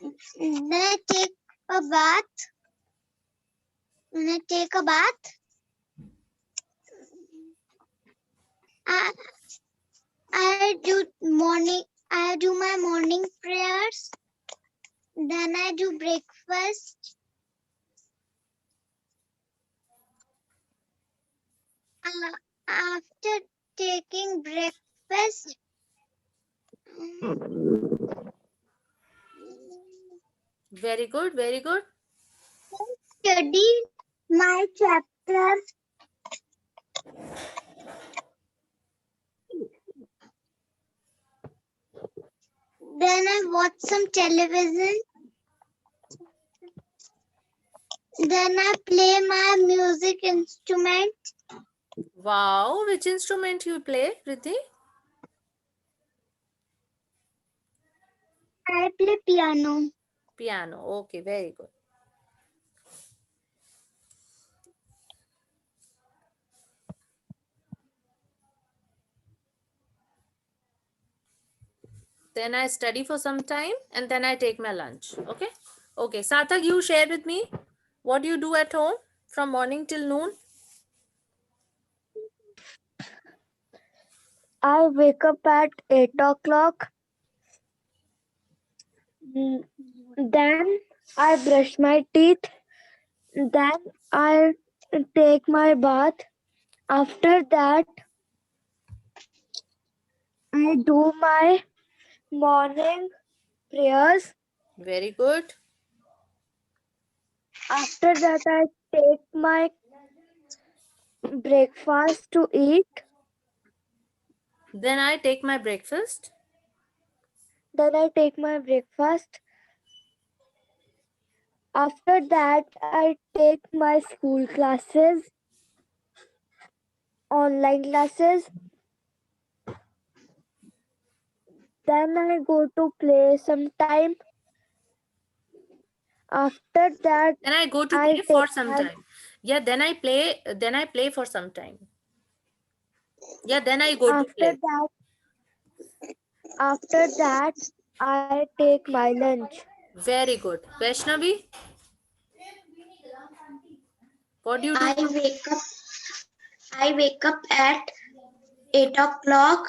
Then I take a bath. I do my morning prayers. Then I do breakfast. After taking breakfast, Very good, very good. study my chapters. Then I watch some television. Then I play my music instrument. Wow, which instrument you play, Riddhi? I play piano. Piano. Okay, very good. Then I study for some time and then I take my lunch. Okay. Okay. Sarthak, you share with me what you do at home from morning till noon. I wake up at 8 o'clock. Then I brush my teeth. Then I take my bath. After that, I do my morning prayers. Very good. After that, I take my breakfast to eat. Then I take my breakfast. After that, I take my school classes, online classes. Then I go to play sometime. After that, Then I go to I play for take some my time. Yeah, then I play for some time. Yeah, then I go to after play. that after that I take my lunch. Very good. Vaishnavi, what do you do? I wake up at 8 o'clock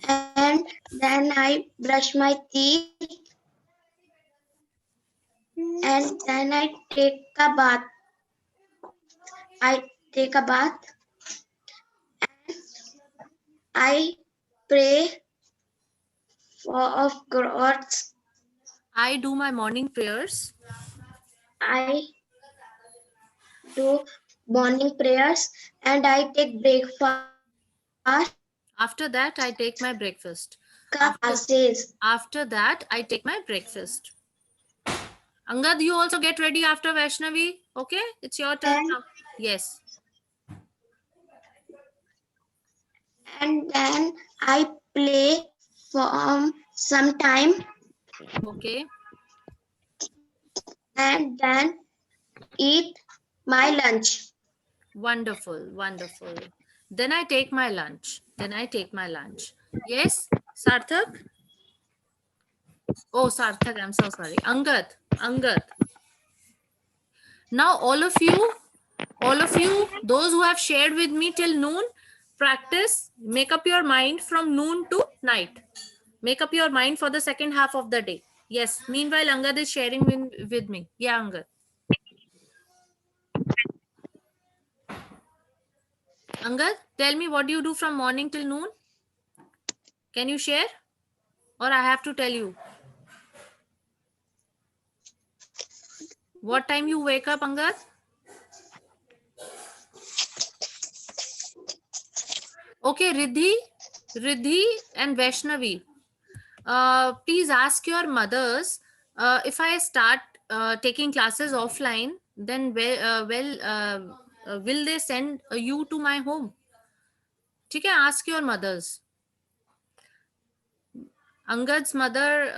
and then I brush my teeth and then I take a bath. I pray of God's. I do my morning prayers. I do morning prayers and I take breakfast. After that, I take my breakfast. Classes. After that, I take my breakfast. Angad, you also get ready after Vaishnavi. Okay, it's your turn now. Yes. And then I play for some time Okay. and then eat my lunch. Wonderful. Wonderful. Then I take my lunch. Yes, Sarthak? Oh, Sarthak, I'm so sorry. Angad. Now, all of you, those who have shared with me till noon, practice, make up your mind from noon to night. Make up your mind for the second half of the day. Yes. Meanwhile, Angad is sharing with me. Yeah, Angad. Angad, tell me what do you do from morning till noon? Can you share? Or I have to tell you? What time you wake up, Angad? Okay, Riddhi and Vaishnavi. Please ask your mothers if I start taking classes offline, then will they send you to my home? Okay, ask your mothers. Angad's mother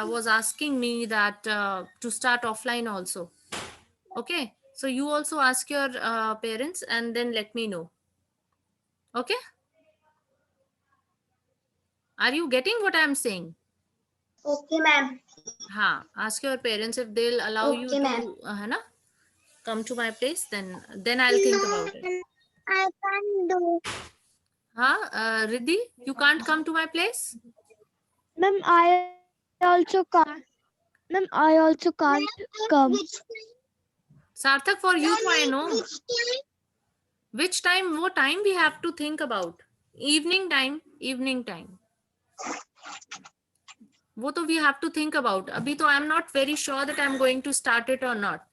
was asking me that to start offline also. Okay, so you also ask your parents and then let me know. Okay, are you getting what I'm saying? Okay, ma'am. हाँ, ask your parents if they'll allow you Okay, to, ma'am. है ना, come to my place. Then I'll think about it. I can't do. हाँ, Riddhi, you can't come to my place. Ma'am, I also can't. Ma'am, I also can't come. Sarthak, for you तो I know. Which time? What time we have to think about? Evening time. Evening time. वो तो we have to think about. अभी तो I'm not very sure that I'm going to start it or not.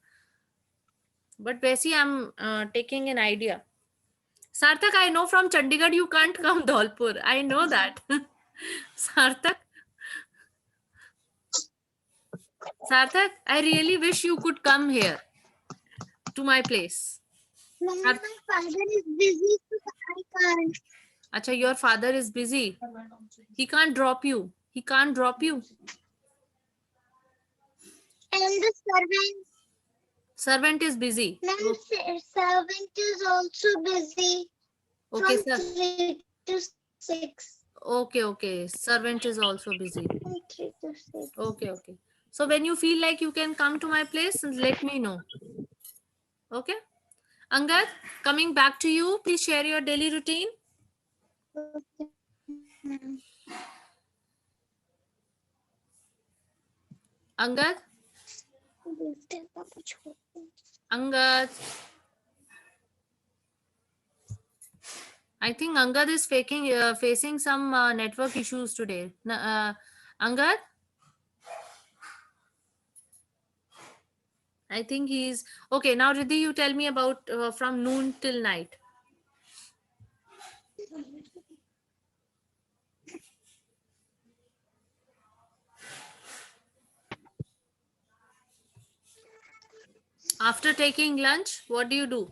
But वैसे I'm taking an idea. Sarthak, I know from Chandigarh you can't come Dholpur. I know that. Sarthak, I really wish you could come here to my place. Ma'am, my father is busy, so I can't. Acha, your father is busy. He can't drop you. He can't drop you. And the Servant is busy. servant is also busy Okay, from sir. 3 to 6. Okay. Servant is also busy. From 3 to 6. Okay. So when you feel like you can come to my place, let me know. Okay. Angad, coming back to you, please share your daily routine. Okay. ma'am. Angad, देखते हैं पापा छोड़ते हैं। Angad. I think Angad is facing some network issues today. Angad? I think he's okay. Now, Riddhi, you tell me about from noon till night. After taking lunch, what do you do?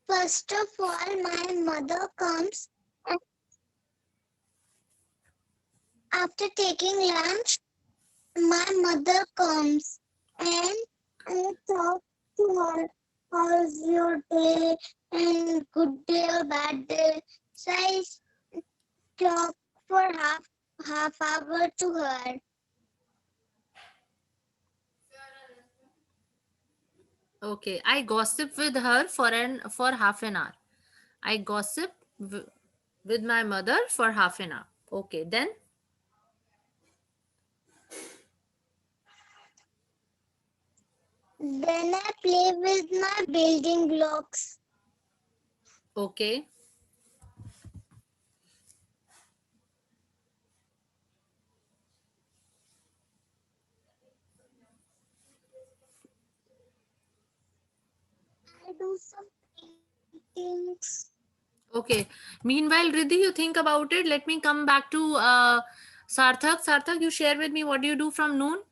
First of all, my mother comes. And after taking lunch, my mother comes and I talk to her. How's your day? And good day or bad day. So I talk for half hour to her. Okay, I gossip with her for half an hour. I gossip with my mother for half an hour. Okay, then Then I play with my building blocks. okay. I do some paintings. Okay. Meanwhile, Riddhi, you think about it. Let me come back to Sarthak. Sarthak, you share with me what do you do from noon?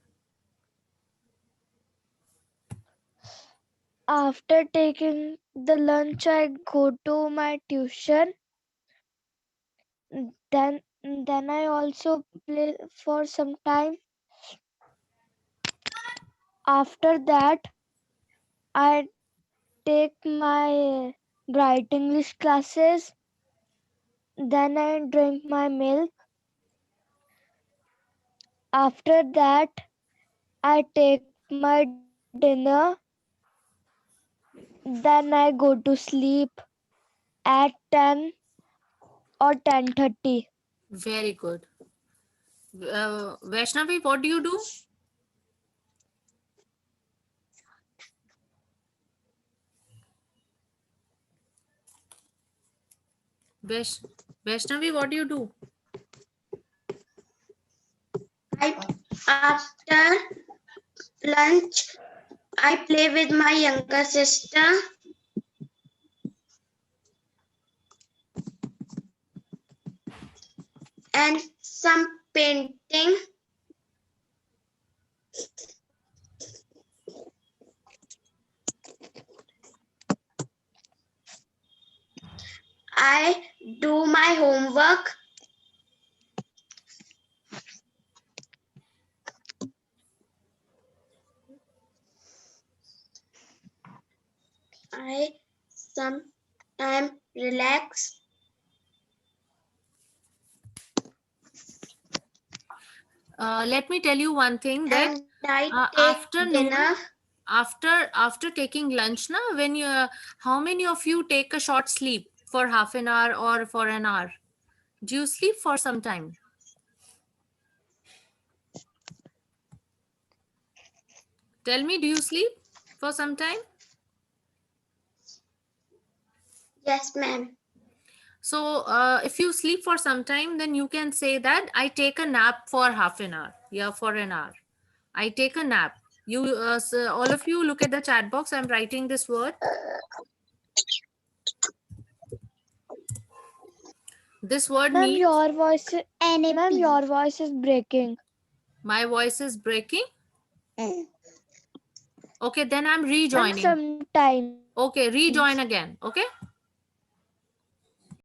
After taking the lunch, I go to my tuition. Then I also play for some time. After that, I take my bright English classes. Then I drink my milk. After that, I take my dinner. Then I go to sleep at 10 or 10:30. Very good. Vaishnavi, what do you do? Vaishnavi, what do you do? After lunch, I play with my younger sister. And some painting. I do my homework. I sometimes relax. Let me tell you one thing that and I after take dinner. after taking lunch na, when you how many of you take a short sleep for half an hour or for an hour? Do you sleep for some time? Tell me, do you sleep for some time? Yes, ma'am. So if you sleep for some time, then you can say that I take a nap for half an hour. Yeah, for an hour. I take a nap. You so all of you look at the chat box. I'm writing this word. This word Ma'am, means your voice, NAP. ma'am, your voice is breaking. my voice is breaking. Okay, then I'm Ma'am, rejoining. sometimes. Okay, rejoin again. Okay.